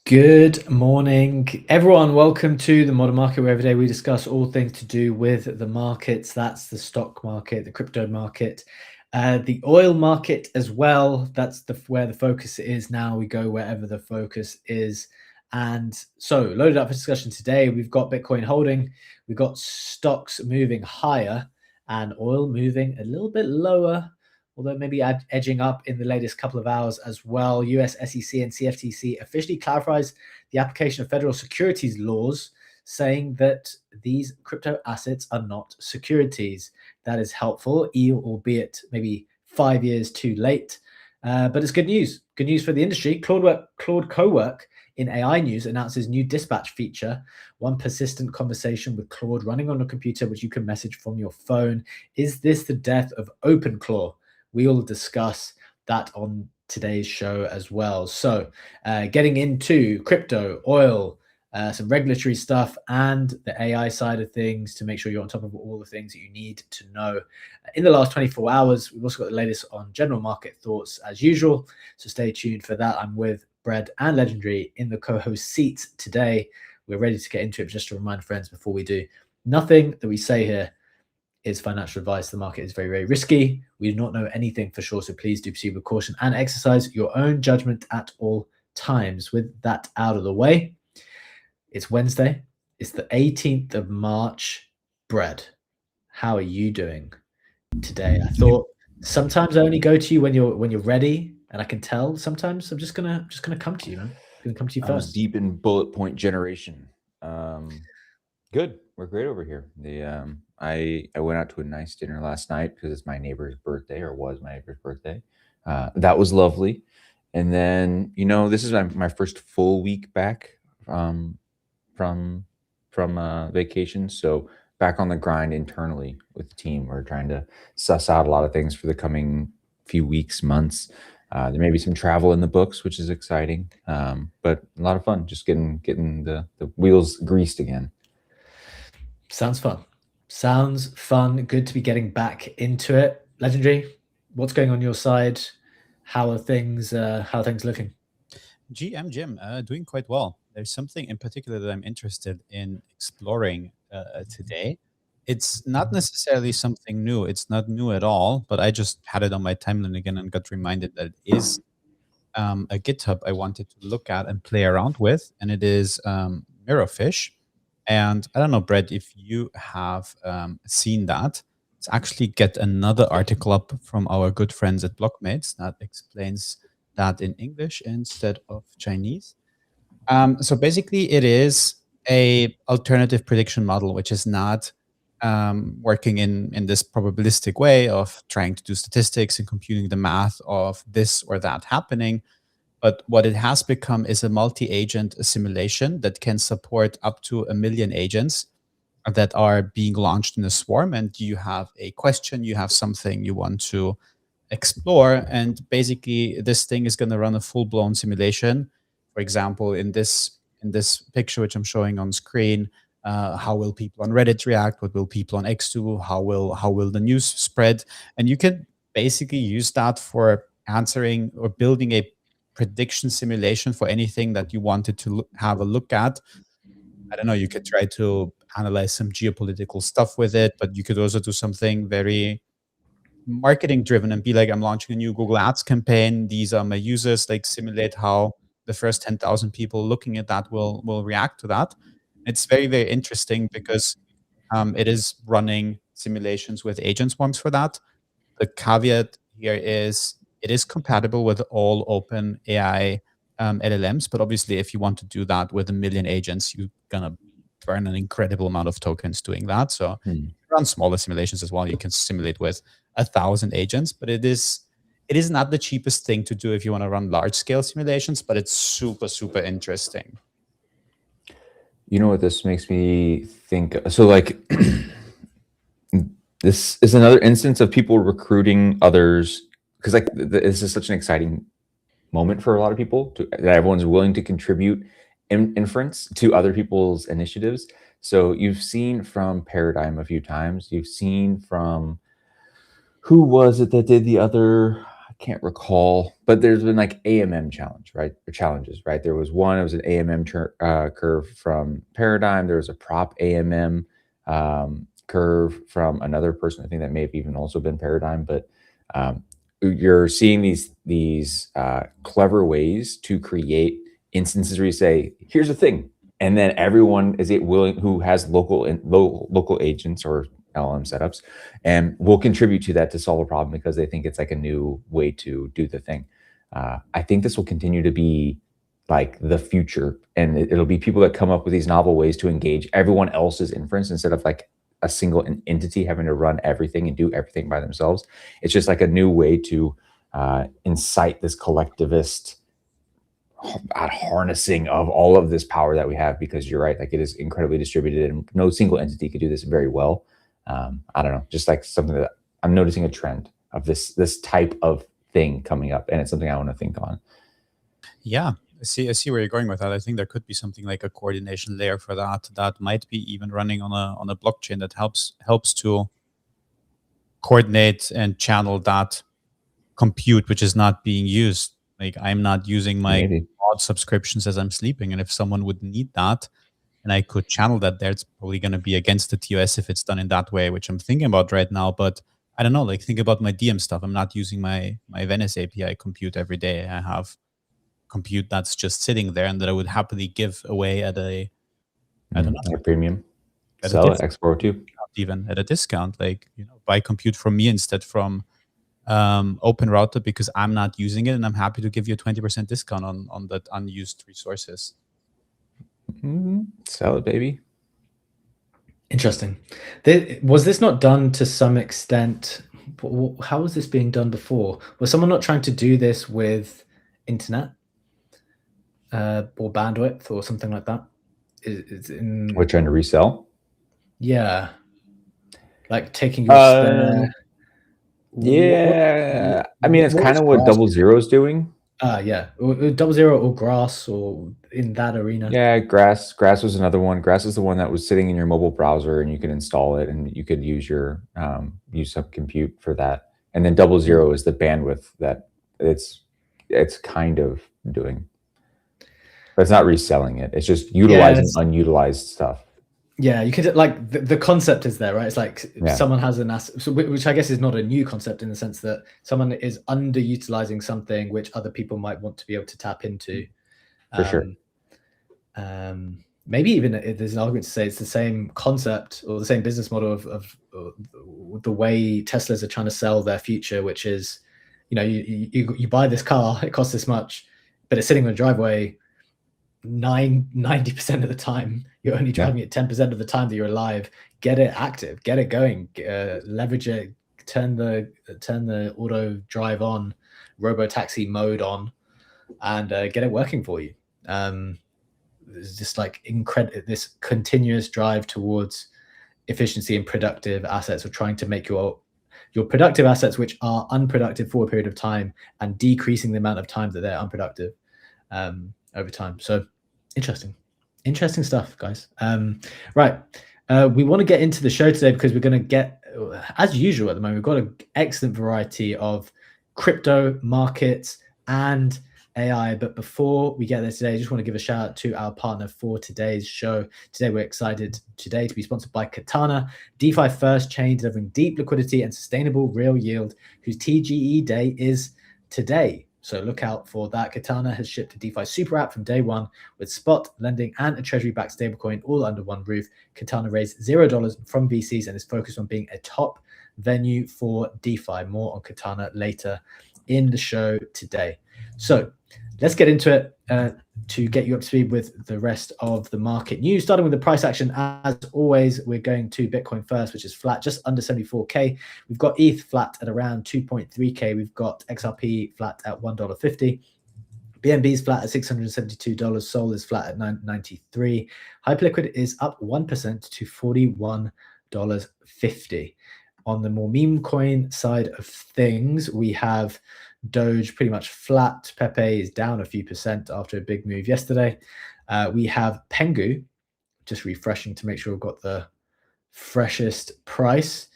Good morning, everyone. Welcome to the Modern Market, where every day we discuss all things to do with the markets. That's the stock market, the crypto market, the oil market as well. That's where the focus is now. We go wherever the focus is. And so, loaded up for discussion today, we've got Bitcoin holding, we've got stocks moving higher, and oil moving a little bit lower, although maybe edging up in the latest couple of hours as well. US SEC and CFTC officially clarifies the application of federal securities laws, saying that these crypto assets are not securities. That is helpful, albeit maybe 5 years too late. But it's good news. Good news for the industry. Claude Cowork in AI news announces new dispatch feature, one persistent conversation with Claude running on a computer, which you can message from your phone. Is this the death of OpenClaw? We'll discuss that on today's show as well. So getting into crypto, oil, some regulatory stuff, and the AI side of things to make sure you're on top of all the things that you need to know. In the last 24 hours, we've also got the latest on general market thoughts as usual. So stay tuned for that. I'm with Brad and Legendary in the co-host seats today. We're ready to get into it. Just to remind friends before we do, nothing that we say here is financial advice. The market is very, very risky. We do not know anything for sure, so please do proceed with caution and exercise your own judgment at all times. With that out of the way, it's Wednesday. It's the 18th of March. Brad, how are you doing today? I thought sometimes I only go to you when you're ready, and I can tell. Sometimes I'm just gonna come to you, man. I'm gonna come to you first. I was deep in bullet point generation. Good. We're great over here. I went out to a nice dinner last night because it's my neighbor's birthday, or was my neighbor's birthday. That was lovely. And then, this is my first full week back from vacation. So back on the grind internally with the team. We're trying to suss out a lot of things for the coming few weeks, months. There may be some travel in the books, which is exciting, but a lot of fun. Just getting the wheels greased again. Sounds fun. Sounds fun. Good to be getting back into it. Legendary, what's going on your side? How are things looking? GM Jim, doing quite well. There's something in particular that I'm interested in exploring today. It's not necessarily something new. It's not new at all, but I just had it on my timeline again and got reminded that it is a GitHub I wanted to look at and play around with, and it is Mirafish. And I don't know, Brett, if you have seen that. It's actually get another article up from our good friends at Blockmates that explains that in English instead of Chinese. So basically, it is a alternative prediction model, which is not working in this probabilistic way of trying to do statistics and computing the math of this or that happening. But what it has become is a multi-agent simulation that can support up to 1 million agents that are being launched in a swarm. And you have a question, you have something you want to explore, and basically this thing is going to run a full-blown simulation. For example, in this picture which I'm showing on screen, how will people on Reddit react? What will people on X do? How will the news spread? And you can basically use that for answering or building a prediction simulation for anything that you wanted to have a look at. I don't know, you could try to analyze some geopolitical stuff with it, but you could also do something very marketing driven and be like, I'm launching a new Google Ads campaign. These are my users, like simulate how the first 10,000 people looking at that will react to that. It's very, very interesting because it is running simulations with agent swarms for that. The caveat here is it is compatible with all open AI LLMs, but obviously if you want to do that with 1 million agents, you're gonna burn an incredible amount of tokens doing that. So run smaller simulations as well. You can simulate with 1,000 agents, but it is not the cheapest thing to do if you want to run large scale simulations, but it's super, super interesting. You know what this makes me think? So like, this is another instance of people recruiting others, because like this is such an exciting moment for a lot of people that everyone's willing to contribute inference to other people's initiatives. So you've seen from Paradigm a few times. You've seen from, who was it that did the other can't recall, but there's been like AMM challenge, right? Or challenges, right? There was one, it was an AMM curve from Paradigm. There was a prop AMM curve from another person. I think that may have even also been Paradigm, but you're seeing these clever ways to create instances where you say, here's the thing. And then everyone is willing who has local agents or LLM setups and will contribute to that to solve a problem because they think it's like a new way to do the thing. I think this will continue to be like the future, and it'll be people that come up with these novel ways to engage everyone else's inference instead of like a single entity having to run everything and do everything by themselves. It's just like a new way to incite this collectivist harnessing of all of this power that we have, because you're right, like it is incredibly distributed and no single entity could do this very well. I don't know, just like something that I'm noticing a trend of this type of thing coming up, and it's something I want to think on. Yeah, I see where you're going with that. I think there could be something like a coordination layer for that might be even running on a blockchain that helps to coordinate and channel that compute which is not being used. Like I'm not using my cloud subscriptions as I'm sleeping, and if someone would need that and I could channel that there, it's probably going to be against the TOS if it's done in that way, which I'm thinking about right now. But I don't know, like think about my DM stuff. I'm not using my Venice API compute every day. I have compute that's just sitting there and that I would happily give away at I don't know, a premium, sell it, export to, even at a discount. Like, buy compute from me instead from Open Router, because I'm not using it and I'm happy to give you a 20% discount on that unused resources. Sell it, baby. Interesting. Was this not done to some extent? How was this being done before? Was someone not trying to do this with internet or bandwidth or something like that? We're trying to resell? Yeah. Like taking your spare... Yeah. I mean, it's kind of what 00 is doing. Yeah. 00 or Grass, or in that arena. Yeah, Grass was another one. Grass is the one that was sitting in your mobile browser and you could install it and you could use your use some compute for that. And then 00 is the bandwidth that it's kind of doing. But it's not reselling it. It's just utilizing unutilized stuff. Yeah, you could, like, the concept is there, right? It's like someone has an asset, which I guess is not a new concept in the sense that someone is underutilizing something which other people might want to be able to tap into. For sure. Maybe even there's an argument to say it's the same concept or the same business model of the way Teslas are trying to sell their future, which is, you buy this car, it costs this much, but it's sitting on a driveway 90% of the time. You're only driving it 10% of the time that you're alive. Get it active, get it going, leverage it, turn the auto drive on, robo taxi mode on, and get it working for you. It's just like this continuous drive towards efficiency and productive assets, or trying to make your productive assets, which are unproductive for a period of time, and decreasing the amount of time that they're unproductive over time. So interesting stuff, guys. Right. We want to get into the show today because we're going to get, as usual at the moment, we've got an excellent variety of crypto markets and AI. But before we get there today, I just want to give a shout out to our partner for today's show. Today, we're excited to be sponsored by Katana, DeFi first chain delivering deep liquidity and sustainable real yield, whose TGE day is today. So look out for that. Katana has shipped a DeFi super app from day one with spot lending and a treasury-backed stablecoin all under one roof. Katana raised $0 from VCs and is focused on being a top venue for DeFi. More on Katana later in the show today. So let's get into it to get you up to speed with the rest of the market news. Starting with the price action, as always, we're going to Bitcoin first, which is flat, just under 74K. We've got ETH flat at around 2.3K. We've got XRP flat at $1.50. BNB is flat at $672. Sol is flat at $9.93. HyperLiquid is up 1% to $41.50. On the more meme coin side of things, we have Doge pretty much flat. Pepe is down a few percent after a big move yesterday. We have Pengu, just refreshing to make sure we've got the freshest price.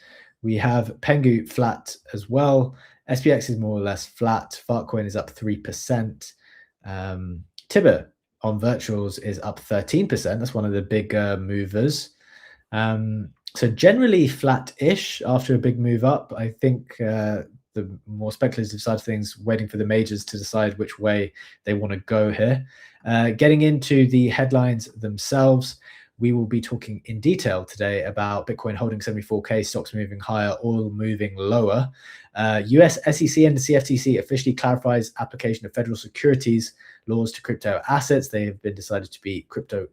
We have Pengu flat as well. SPX is more or less flat. Fartcoin is up 3%. Tibber on virtuals is up 13%. That's one of the big movers. So generally flat-ish after a big move up. I think the more speculative side of things, waiting for the majors to decide which way they want to go here. Getting into the headlines themselves, we will be talking in detail today about Bitcoin holding 74K, stocks moving higher, oil moving lower. US SEC and CFTC officially clarifies application of federal securities laws to crypto assets. They have been decided to be crypto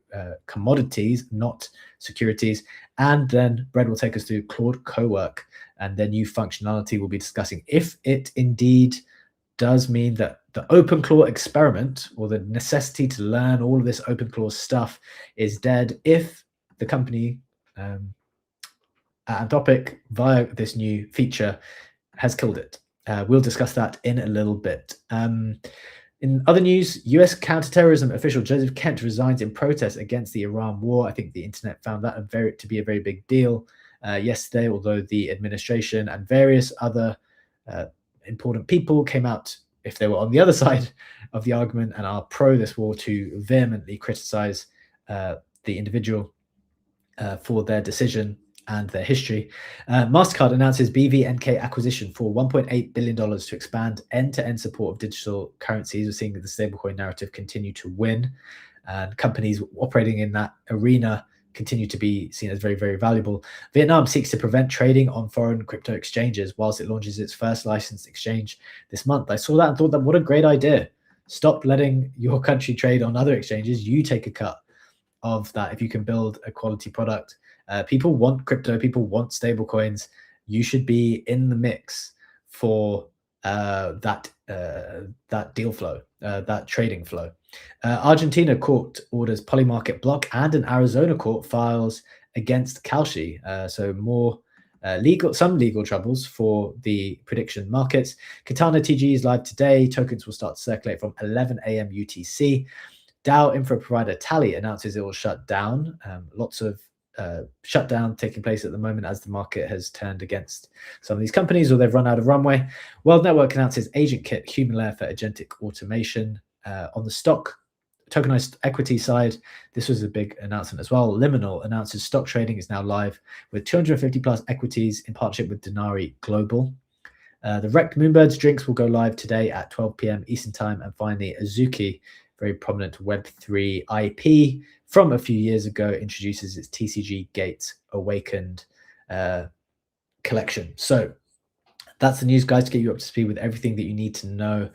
commodities, not securities. And then Brett will take us through Claude Cowork and their new functionality. We'll be discussing if it indeed does mean that the OpenClaw experiment, or the necessity to learn all of this OpenClaw stuff, is dead, if the company Anthropic, via this new feature, has killed it. We'll discuss that in a little bit. In other news, US counterterrorism official Joseph Kent resigns in protest against the Iran war. I think the internet found that to be a very big deal yesterday, although the administration and various other important people came out, if they were on the other side of the argument and are pro this war, to vehemently criticize the individual for their decision and their history. Mastercard announces BVNK acquisition for $1.8 billion to expand end-to-end support of digital currencies. We're seeing the stablecoin narrative continue to win, and companies operating in that arena continue to be seen as very, very valuable. Vietnam seeks to prevent trading on foreign crypto exchanges whilst it launches its first licensed exchange this month. I saw that and thought that what a great idea. Stop letting your country trade on other exchanges. You take a cut of that if you can build a quality product. People want crypto, people want stable coins. You should be in the mix for that deal flow, that trading flow. Argentina court orders Polymarket block, and an Arizona court files against Kalshi. So more some legal troubles for the prediction markets. Katana TG is live today. Tokens will start to circulate from 11 a.m. UTC. DAO infra provider Tally announces it will shut down. Lots of shutdown taking place at the moment as the market has turned against some of these companies, or they've run out of runway. World Network announces agent kit human layer for agentic automation. On the stock tokenized equity side, this was a big announcement as well. Liminal announces stock trading is now live with 250 plus equities in partnership with Denari Global. The Wrecked Moonbirds drinks will go live today at 12 p.m. Eastern time. And finally, Azuki, very prominent Web3 IP from a few years ago, introduces its TCG Gates Awakened collection. So that's the news, guys, to get you up to speed with everything that you need to know.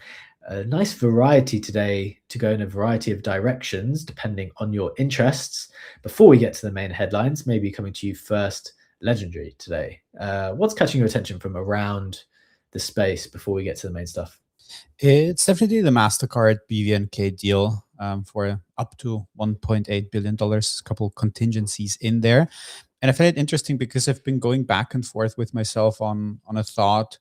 A nice variety today to go in a variety of directions, depending on your interests. Before we get to the main headlines, maybe coming to you first, Legendary today. What's catching your attention from around the space before we get to the main stuff? It's definitely the Mastercard BVNK deal for up to $1.8 billion, a couple contingencies in there. And I find it interesting because I've been going back and forth with myself on a thought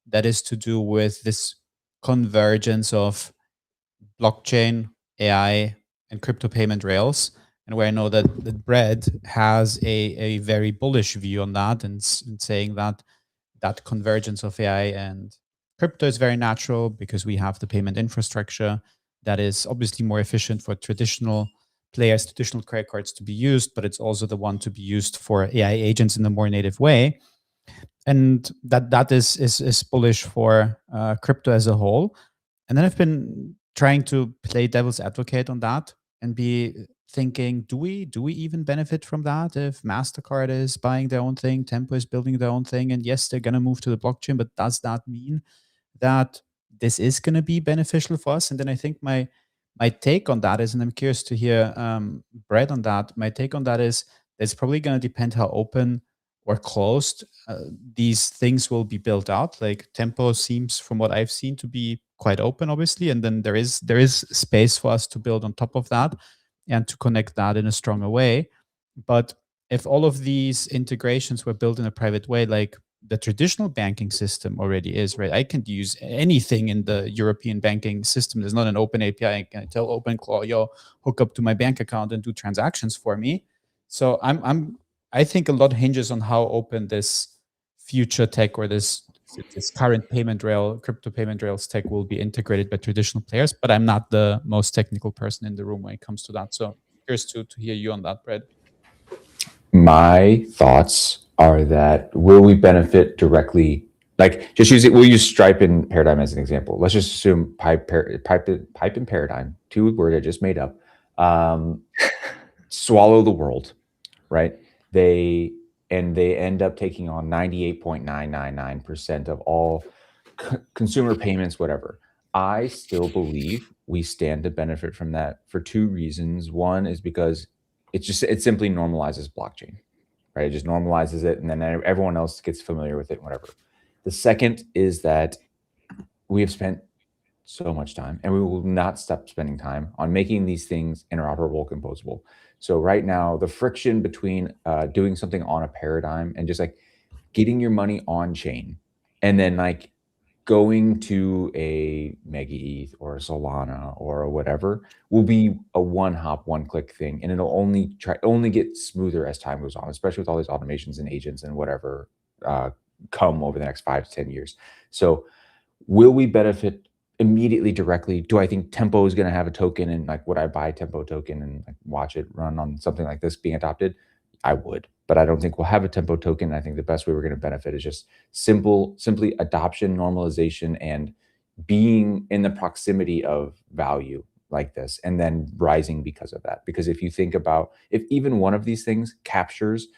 that is to do with this convergence of blockchain, AI, and crypto payment rails, and where I know that Brett has a very bullish view on that, and saying that that convergence of AI and crypto is very natural because we have the payment infrastructure that is obviously more efficient for traditional players, traditional credit cards to be used, but it's also the one to be used for AI agents in a more native way. And that is bullish for crypto as a whole. And then I've been trying to play devil's advocate on that and be thinking, do we even benefit from that if Mastercard is buying their own thing, Tempo is building their own thing, and yes, they're going to move to the blockchain, but does that mean that this is going to be beneficial for us? And then I think my take on that is, and I'm curious to hear Brett on that, my take on that is it's probably going to depend how open or closed these things will be built out. Like Tempo seems, from what I've seen, to be quite open, obviously, and then there is space for us to build on top of that and to connect that in a stronger way. But if all of these integrations were built in a private way, like the traditional banking system already is, right? I can use anything in the European banking system. There's not an open API. I can tell OpenClaw, yo, hook up to my bank account and do transactions for me. So I think a lot hinges on how open this future tech or this this current payment rail, crypto payment rails tech will be integrated by traditional players, but I'm not the most technical person in the room when it comes to that. So curious to hear you on that, Brad. My thoughts are that will we benefit directly? Like, just we'll use Stripe and Paradigm as an example. Let's just assume Pipe and Paradigm, two words I just made up, swallow the world, right? They end up taking on 98.999% of all consumer payments, whatever. I still believe we stand to benefit from that for two reasons. One is because it simply normalizes blockchain, right? It just normalizes it, and then everyone else gets familiar with it and whatever. The second is that we have spent so much time, and we will not stop spending time on making these things interoperable, composable. So right now, the friction between doing something on a Paradigm and just like getting your money on chain, and then like going to a Mega ETH or a Solana or whatever will be a one-hop, one-click thing, and it'll only get smoother as time goes on, especially with all these automations and agents and whatever come over the next 5 to 10 years. So will we benefit immediately directly? Do I think Tempo is going to have a token, and like would I buy Tempo token and like watch it run on something like this being adopted? I would, but I don't think we'll have a Tempo token. I think the best way we're going to benefit is just simply adoption, normalization, and being in the proximity of value like this, and then rising because of that. Because if you think about, if even one of these things captures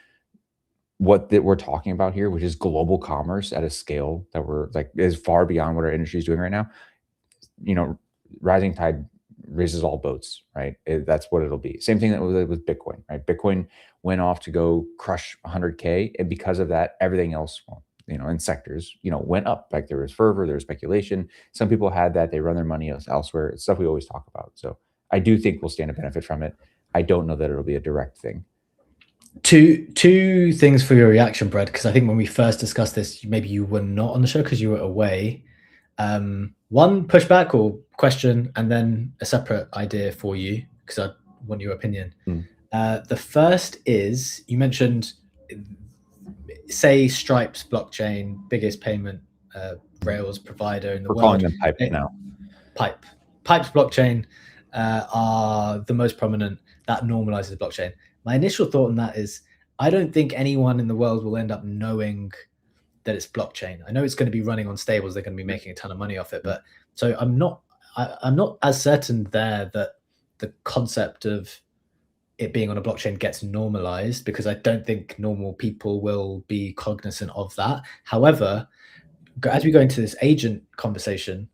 what that we're talking about here, which is global commerce at a scale that we're like is far beyond what our industry is doing right now, you know, rising tide raises all boats, right? That's what it'll be. Same thing that with Bitcoin, right? Bitcoin went off to go crush 100K, and because of that, everything else, you know, in sectors, you know, went up. Like there was fervor, there was speculation. Some people had that, they run their money elsewhere. It's stuff we always talk about. So I do think we'll stand to benefit from it. I don't know that it'll be a direct thing. Two things for your reaction, Brad, because I think when we first discussed this, maybe you were not on the show because you were away. One pushback or question, and then a separate idea for you because I want your opinion. The first is, you mentioned, say Stripe's blockchain, biggest payment rails provider in the world. We're calling them Pipe now. Pipe's blockchain are the most prominent. That normalizes blockchain. My initial thought on that is, I don't think anyone in the world will end up knowing that it's blockchain. I know it's going to be running on stables. They're going to be making a ton of money off it. But so I'm not as certain there that the concept of it being on a blockchain gets normalized, because I don't think normal people will be cognizant of that. However, as we go into this agent conversation,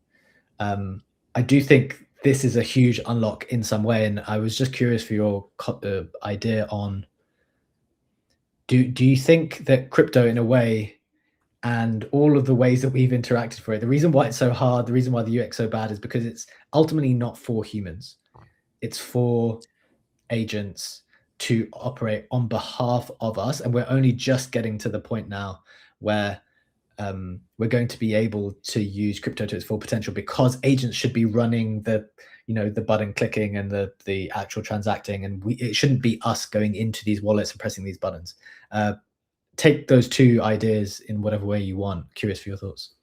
I do think this is a huge unlock in some way. And I was just curious for your idea on, do you think that crypto, in a way, and all of the ways that we've interacted for it, the reason why it's so hard, the reason why the UX is so bad, is because it's ultimately not for humans. It's for agents to operate on behalf of us. And we're only just getting to the point now where we're going to be able to use crypto to its full potential, because agents should be running the button clicking and the actual transacting, and it shouldn't be us going into these wallets and pressing these buttons. Take those two ideas in whatever way you want. Curious for your thoughts.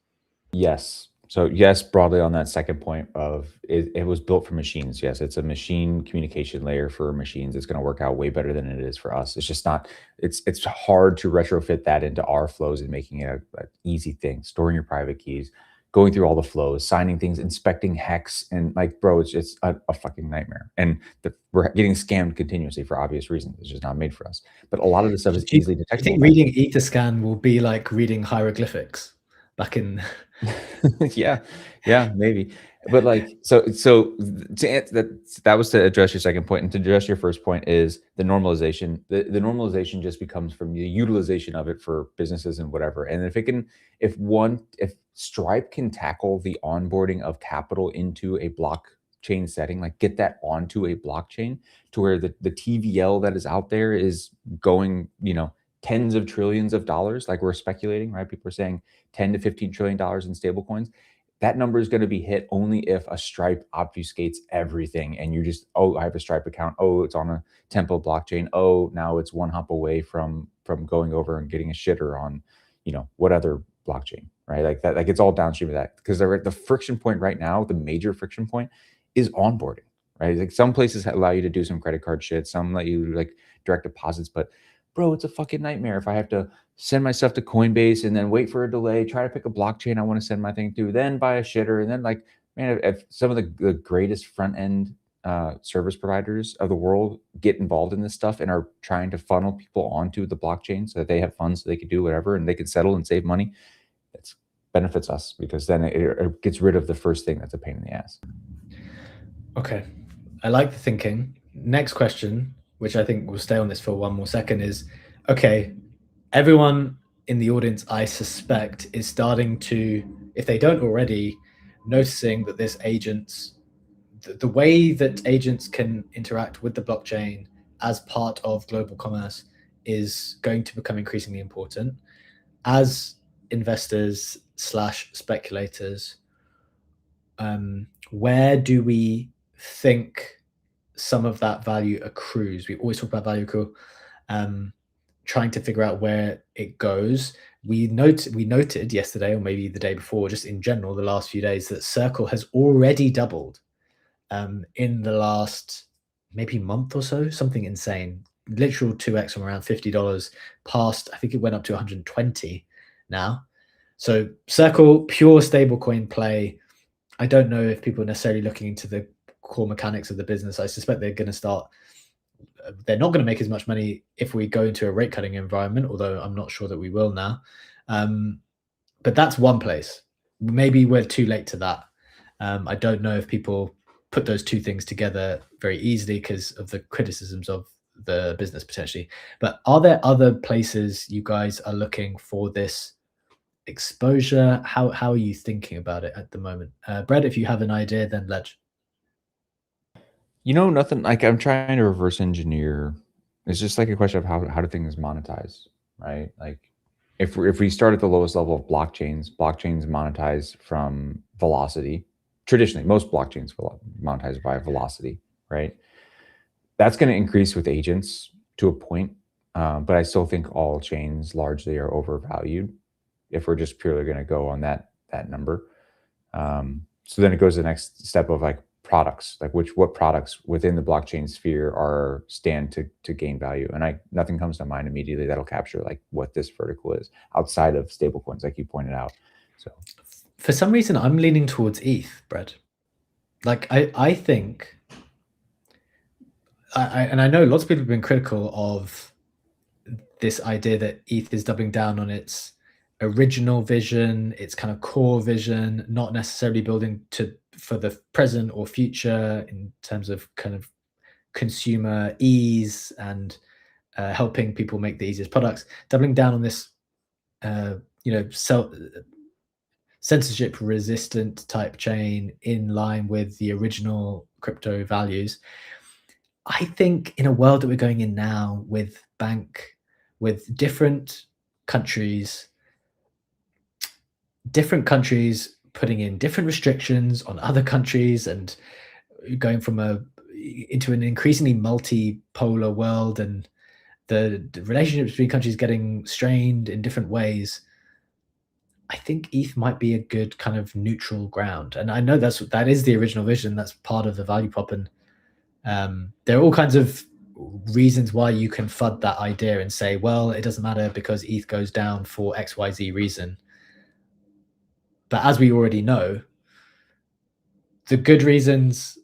Yes. So yes, broadly on that second point of it was built for machines. Yes, it's a machine communication layer for machines. It's going to work out way better than it is for us. It's just not, it's hard to retrofit that into our flows and making it an easy thing. Storing your private keys, going through all the flows, signing things, inspecting hex, and like, bro, it's a fucking nightmare. And we're getting scammed continuously for obvious reasons. It's just not made for us. But a lot of this stuff is easily detectable. I think reading Etherscan will be like reading hieroglyphics back in. yeah, maybe. But like, so that was to address your second point, and to address your first point is the normalization. The normalization just becomes from the utilization of it for businesses and whatever. And if Stripe can tackle the onboarding of capital into a blockchain setting, like get that onto a blockchain to where the TVL that is out there is going, tens of trillions of dollars, like we're speculating, right? People are saying $10 to $15 trillion in stablecoins. That number is going to be hit only if a Stripe obfuscates everything, and you just, I have a Stripe account. It's on a Tempo blockchain. Now it's one hop away from going over and getting a shitter on, what other blockchain, right? Like that, like it's all downstream of that, because the friction point right now, the major friction point is onboarding, right? Like some places allow you to do some credit card shit, some let you like direct deposits, but bro, it's a fucking nightmare if I have to send my stuff to Coinbase and then wait for a delay, try to pick a blockchain I want to send my thing to, then buy a shitter, and then like, man, if some of the greatest front end service providers of the world get involved in this stuff and are trying to funnel people onto the blockchain so that they have funds so they can do whatever and they can settle and save money, it benefits us, because then it gets rid of the first thing that's a pain in the ass. Okay, I like the thinking. Next question, which I think we'll stay on this for one more second, is, okay, everyone in the audience, I suspect, is starting to, if they don't already, noticing that this agents, the way that agents can interact with the blockchain as part of global commerce is going to become increasingly important. As investors / speculators, where do we think some of that value accrues? We always talk about value accrual, trying to figure out where it goes. We noted yesterday, or maybe the day before, just in general, the last few days, that Circle has already doubled in the last maybe month or so, something insane. Literal 2x from around $50 past, I think it went up to 120 now. So Circle, pure stablecoin play. I don't know if people are necessarily looking into the core mechanics of the business. I suspect they're going to start, they're not going to make as much money if we go into a rate cutting environment, although I'm not sure that we will now. But that's one place. Maybe we're too late to that. I don't know if people put those two things together very easily because of the criticisms of the business potentially. But are there other places you guys are looking for this exposure? How are you thinking about it at the moment? Brett, if you have an idea, then Ledge. You know, nothing, like I'm trying to reverse engineer. It's just like a question of how do things monetize, right? Like if we start at the lowest level of blockchains monetize from velocity. Traditionally, most blockchains monetize by velocity, right? That's going to increase with agents to a point, but I still think all chains largely are overvalued if we're just purely going to go on that number. So then it goes to the next step of like products, like what products within the blockchain sphere stand to gain value, and nothing comes to mind immediately that'll capture like what this vertical is outside of stablecoins, like you pointed out. So for some reason, I'm leaning towards ETH, Brett. Like I think, and I know lots of people have been critical of this idea that ETH is doubling down on its original vision, its kind of core vision, not necessarily building for the present or future in terms of kind of consumer ease and helping people make the easiest products, doubling down on this, censorship resistant type chain in line with the original crypto values. I think in a world that we're going in now with different countries putting in different restrictions on other countries and going into an increasingly multipolar world, and the relationships between countries getting strained in different ways, I think ETH might be a good kind of neutral ground. And I know that is the original vision. That's part of the value prop. And there are all kinds of reasons why you can FUD that idea and say, well, it doesn't matter because ETH goes down for XYZ reason. But as we already know, the good reasons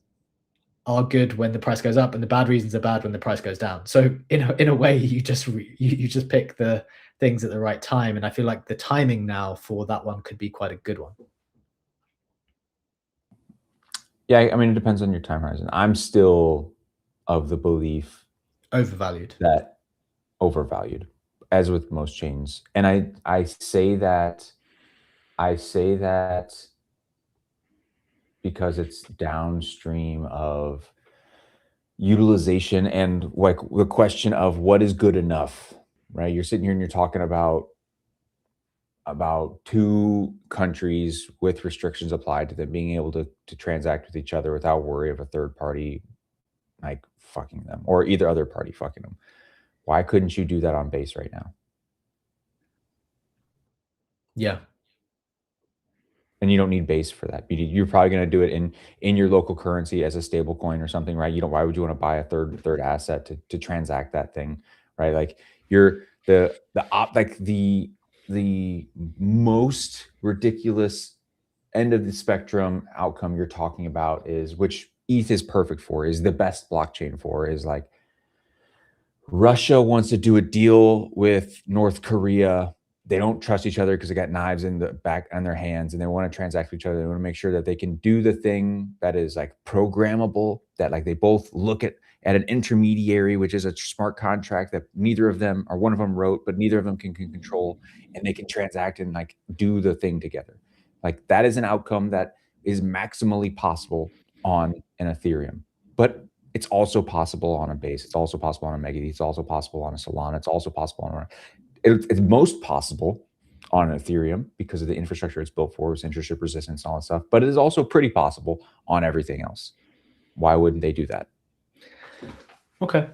are good when the price goes up, and the bad reasons are bad when the price goes down. So in a way, you just pick the things at the right time, and I feel like the timing now for that one could be quite a good one. Yeah, I mean, it depends on your time horizon. I'm still of the belief overvalued, as with most chains, and I say that because it's downstream of utilization and like the question of what is good enough, right? You're sitting here and you're talking about two countries with restrictions applied to them being able to transact with each other without worry of a third party like fucking them, or either other party fucking them. Why couldn't you do that on base right now? Yeah, and you don't need base for that. You're probably going to do it in your local currency as a stable coin or something, right? Why would you want to buy a third asset to transact that thing, right? Like you're the most ridiculous end of the spectrum outcome you're talking about is, which ETH is perfect for, is the best blockchain for, is like Russia wants to do a deal with North Korea. They don't trust each other because they got knives in the back on their hands, and they want to transact with each other. They want to make sure that they can do the thing that is like programmable, that like they both look at an intermediary, which is a smart contract that neither of them, or one of them wrote, but neither of them can control, and they can transact and like do the thing together. Like that is an outcome that is maximally possible on an Ethereum, but it's also possible on a Base. It's also possible on a Mega. It's also possible on a Solana. It's also possible on it's most possible on Ethereum because of the infrastructure it's built for, censorship resistance and all that stuff. But it is also pretty possible on everything else. Why wouldn't they do that? Okay,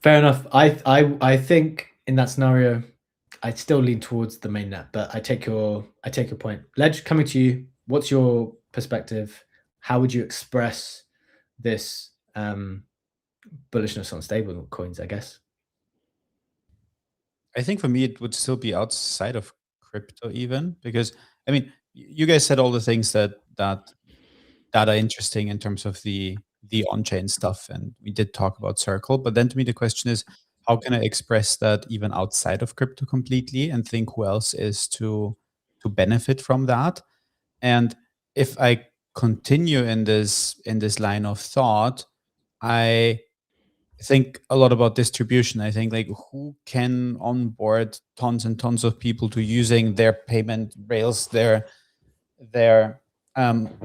fair enough. I think in that scenario, I'd still lean towards the mainnet, but I take your point. Ledge, coming to you, what's your perspective? How would you express this bullishness on stable coins, I guess? I think for me, it would still be outside of crypto even, because I mean, you guys said all the things that are interesting in terms of the on-chain stuff, and we did talk about Circle. But then to me, the question is, how can I express that even outside of crypto completely, and think who else is to benefit from that? And if I continue in this line of thought, I think a lot about distribution. I think like who can onboard tons and tons of people to using their payment rails, their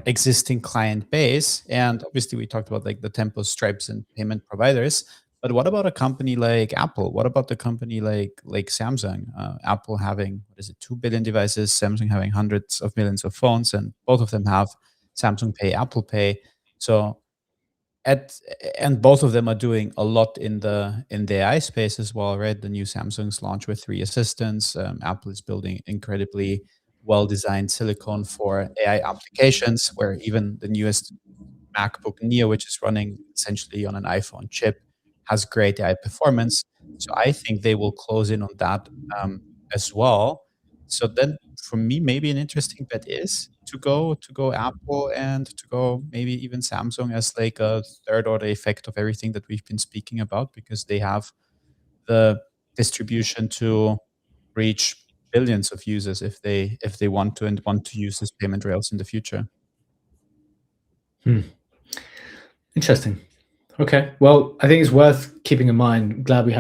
existing client base. And obviously we talked about like the Tempos, Stripes, and payment providers. But what about a company like Apple? What about the company like Samsung? Apple having, 2 billion devices, Samsung having hundreds of millions of phones, and both of them have Samsung Pay, Apple Pay. So and both of them are doing a lot in the AI space as well, right? The new Samsung's launch with 3 assistants. Apple is building incredibly well-designed silicon for AI applications, where even the newest MacBook Neo, which is running essentially on an iPhone chip, has great AI performance. So I think they will close in on that as well. So then for me, maybe an interesting bet is to go Apple, and to go maybe even Samsung as like a third order effect of everything that we've been speaking about, because they have the distribution to reach billions of users if they want to, and want to use this payment rails in the future. Interesting. Okay. Well, I think it's worth keeping in mind. I'm glad we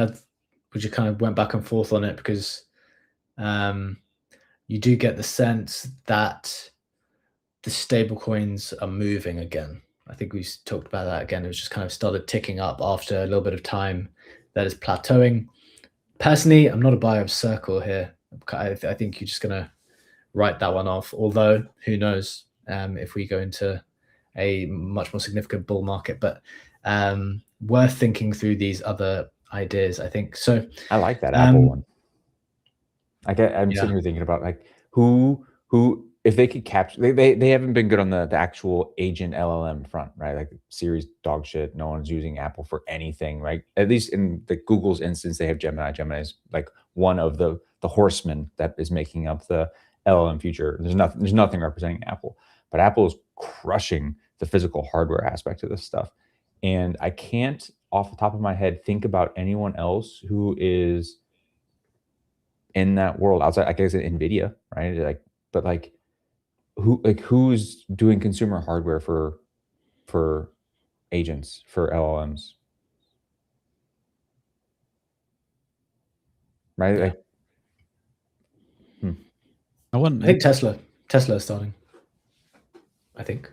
just kind of went back and forth on it, because you do get the sense that the stable coins are moving again. I think we talked about that again. It was just kind of started ticking up after a little bit of time that is plateauing. Personally, I'm not a buyer of Circle here. I think you're just going to write that one off. Although, who knows if we go into a much more significant bull market. But worth thinking through these other ideas, I think. So I like that Apple one. I'm sitting here thinking about like who if they could capture, they haven't been good on the actual agent LLM front, right? Like Siri's dog shit. No one's using Apple for anything, right? At least in the Google's instance, they have Gemini. Gemini is like one of the horsemen that is making up the LLM future. There's nothing representing Apple, but Apple is crushing the physical hardware aspect of this stuff. And I can't, off the top of my head, think about anyone else who is in that world outside, I guess, NVIDIA, right? Like, but like, who's doing consumer hardware for agents, for LLMs, right? Yeah. Like, no one. I think Tesla is starting. I think.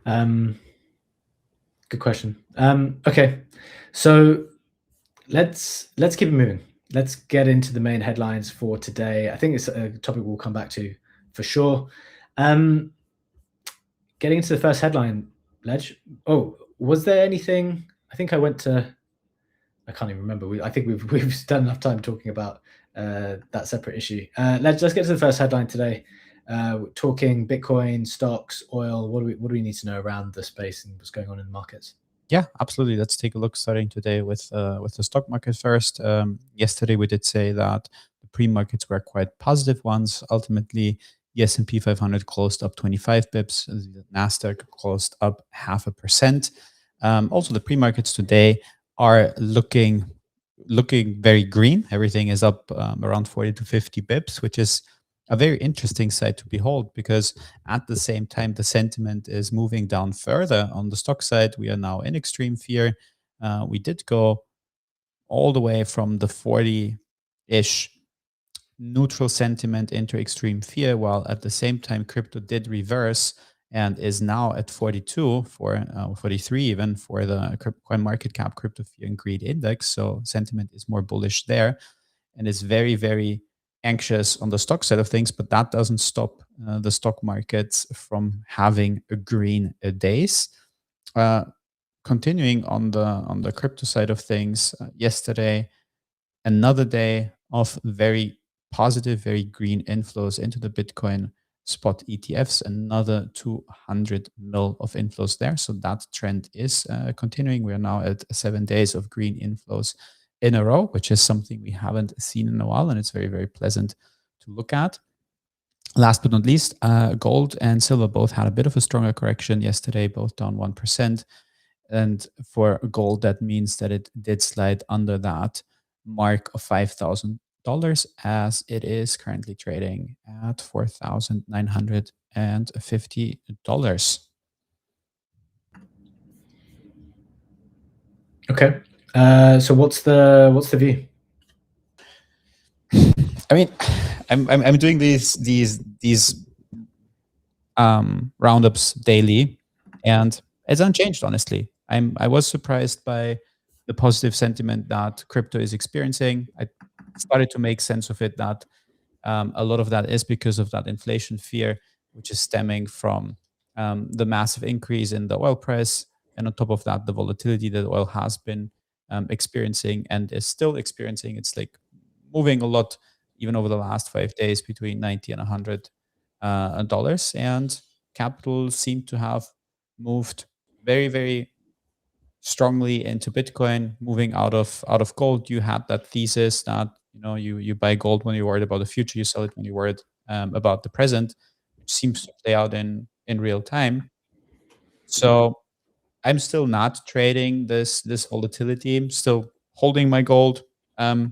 Good question. Okay, so let's keep it moving. Let's get into the main headlines for today. I think it's a topic we'll come back to for sure. Getting into the first headline, Ledge. Oh, was there anything? I think I can't even remember. I think we've done enough time talking about that separate issue. Let's get to the first headline today. talking Bitcoin, stocks, oil. What do we need to know around the space and what's going on in the markets? Yeah, absolutely. Let's take a look starting today with the stock market first. Yesterday we did say that the pre-markets were quite positive ones. Ultimately, the S&P 500 closed up 25 bips. The Nasdaq closed up 0.5%. Also, the pre-markets today are looking very green. Everything is up around 40 to 50 bips, which is a very interesting sight to behold, because at the same time the sentiment is moving down further. On the stock side, we are now in extreme fear. We did go all the way from the 40-ish neutral sentiment into extreme fear, while at the same time crypto did reverse and is now at 42 for 43 even for the CoinMarketCap Crypto Fear and Greed Index. So sentiment is more bullish there, and is very, very anxious on the stock side of things, but that doesn't stop the stock markets from having a green days. Continuing on the crypto side of things, yesterday, another day of very positive, very green inflows into the Bitcoin spot ETFs, another 200 mil of inflows there. So that trend is continuing. We are now at 7 days of green inflows in a row, which is something we haven't seen in a while, and it's very, very pleasant to look at. Last but not least, gold and silver both had a bit of a stronger correction yesterday, both down 1%. And for gold, that means that it did slide under that mark of $5,000, as it is currently trading at $4,950. Okay. So what's the view? I mean, I'm doing these roundups daily, and it's unchanged, honestly. I was surprised by the positive sentiment that crypto is experiencing. I started to make sense of it that a lot of that is because of that inflation fear, which is stemming from the massive increase in the oil price, and on top of that, the volatility that oil has been experiencing and is still experiencing. It's like moving a lot, even over the last 5 days, between 90 and $100, and capital seemed to have moved very, very strongly into Bitcoin, moving out of gold. You had that thesis that you buy gold when you're worried about the future, you sell it when you're worried about the present, which seems to play out in real time. So I'm still not trading this volatility. I'm still holding my gold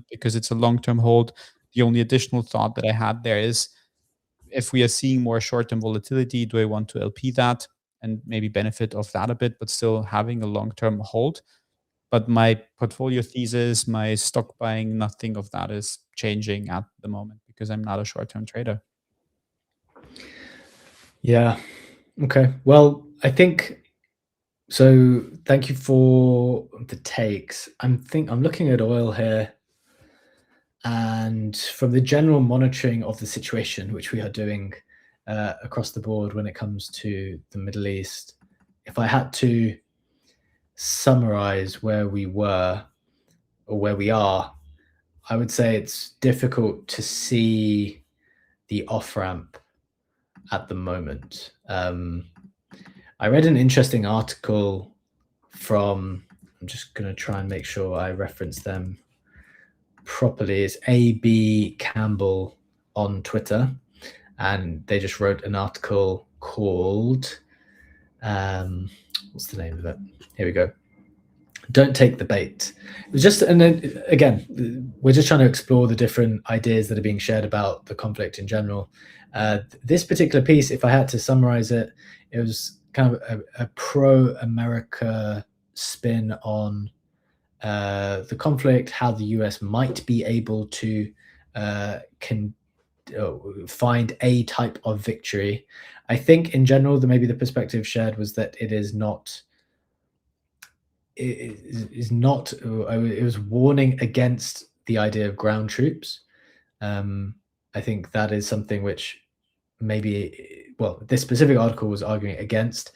because it's a long-term hold. The only additional thought that I had there is, if we are seeing more short-term volatility, do I want to LP that and maybe benefit off that a bit, but still having a long-term hold? But my portfolio thesis, my stock buying, nothing of that is changing at the moment because I'm not a short-term trader. Yeah. Okay. Well, I think so. Thank you for the takes. I'm looking at oil here, and from the general monitoring of the situation, which we are doing across the board when it comes to the Middle East, if I had to summarize where we were or where we are, I would say it's difficult to see the off-ramp at the moment. I read an interesting article from, I'm just going to try and make sure I reference them properly. It's A.B. Campbell on Twitter, and they just wrote an article called, what's the name of it? Here we go. Don't take the bait. It was just, and then again, we're just trying to explore the different ideas that are being shared about the conflict in general. This particular piece, if I had to summarize it, it was kind of a pro-America spin on the conflict, how the US might be able to find a type of victory. I think in general, maybe the perspective shared was that it was warning against the idea of ground troops. I think that is something which maybe, well, this specific article was arguing against.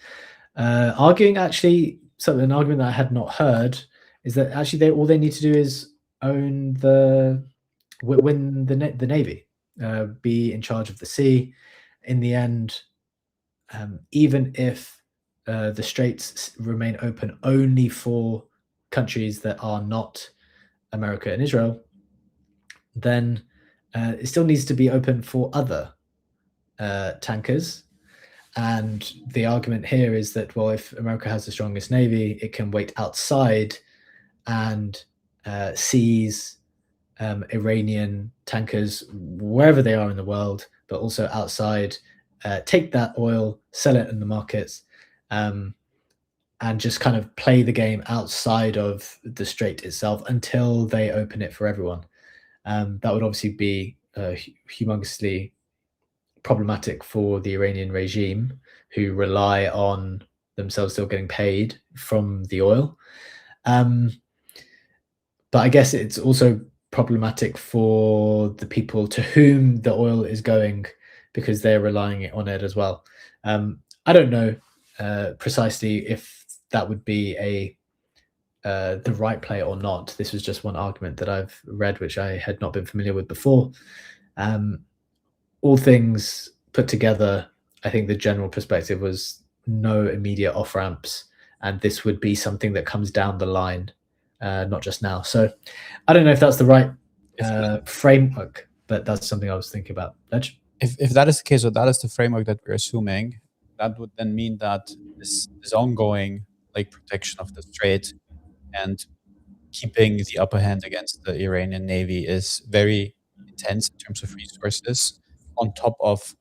Arguing actually, an argument that I had not heard is that actually all they need to do is win the Navy, be in charge of the sea. in the end, even if the straits remain open only for countries that are not America and Israel, then it still needs to be open for other tankers. And the argument here is that, well, if America has the strongest navy, it can wait outside and seize Iranian tankers wherever they are in the world, but also outside, take that oil, sell it in the markets, and just kind of play the game outside of the Strait itself until they open it for everyone. That would obviously be humongously problematic for the Iranian regime, who rely on themselves still getting paid from the oil. But I guess it's also problematic for the people to whom the oil is going, because they're relying on it as well. I don't know precisely if that would be the right play or not. This was just one argument that I've read, which I had not been familiar with before. All things put together, I think the general perspective was no immediate off-ramps, and this would be something that comes down the line, not just now. So I don't know if that's the right framework, but that's something I was thinking about. If that is the case, or that is the framework that we're assuming, that would then mean that this ongoing protection of the Strait and keeping the upper hand against the Iranian Navy is very intense in terms of resources, on top of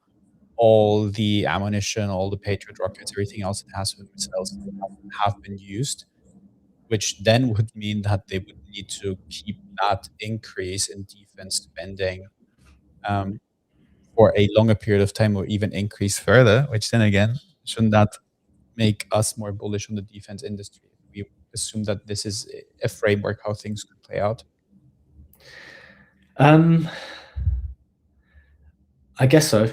all the ammunition, all the Patriot rockets, everything else it has with missiles that have been used, which then would mean that they would need to keep that increase in defense spending for a longer period of time, or even increase further, which then again, shouldn't that make us more bullish on the defense industry? We assume that this is a framework how things could play out. I guess so.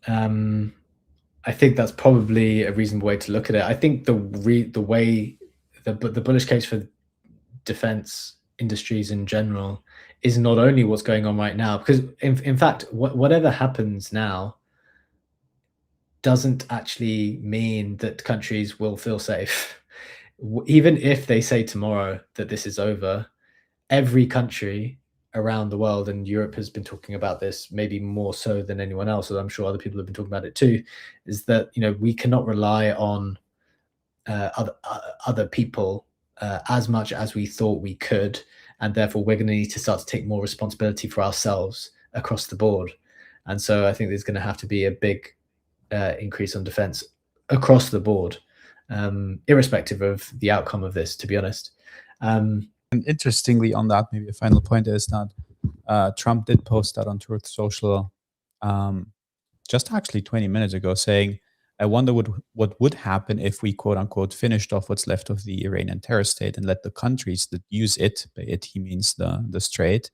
I think that's probably a reasonable way to look at it. I think the bullish case for defense industries in general is not only what's going on right now, because in fact, whatever happens now doesn't actually mean that countries will feel safe. Even if they say tomorrow that this is over, every country around the world, and Europe has been talking about this maybe more so than anyone else, and I'm sure other people have been talking about it too, is that we cannot rely on other people as much as we thought we could, and therefore we're going to need to start to take more responsibility for ourselves across the board. And so I think there's going to have to be a big increase on defense across the board, irrespective of the outcome of this, to be honest. And interestingly on that, maybe a final point is that Trump did post that on Truth Social just actually 20 minutes ago, saying, I wonder what would happen if we, quote unquote, finished off what's left of the Iranian terror state and let the countries that use it, by it he means the Strait,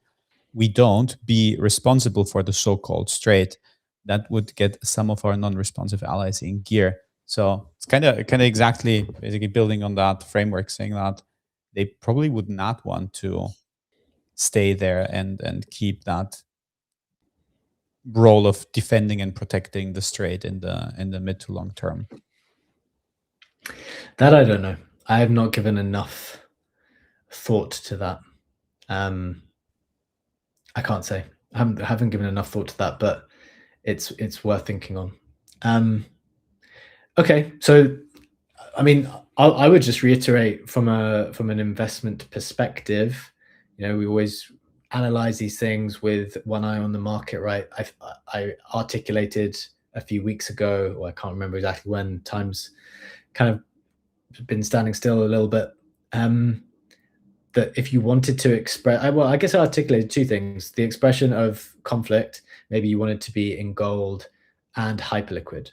we don't be responsible for the so-called Strait. That would get some of our non-responsive allies in gear. So it's kind of exactly basically building on that framework, saying that they probably would not want to stay there and keep that role of defending and protecting the Strait in the mid to long term. That I don't know. I have not given enough thought to that. I can't say. I haven't given enough thought to that, but it's worth thinking on. Okay, so I mean, I would just reiterate from an investment perspective, we always analyze these things with one eye on the market, right? I articulated a few weeks ago, or I can't remember exactly when, time's kind of been standing still a little bit, that if you wanted to express, I guess I articulated two things: the expression of conflict, maybe you wanted to be in gold, and HyperLiquid,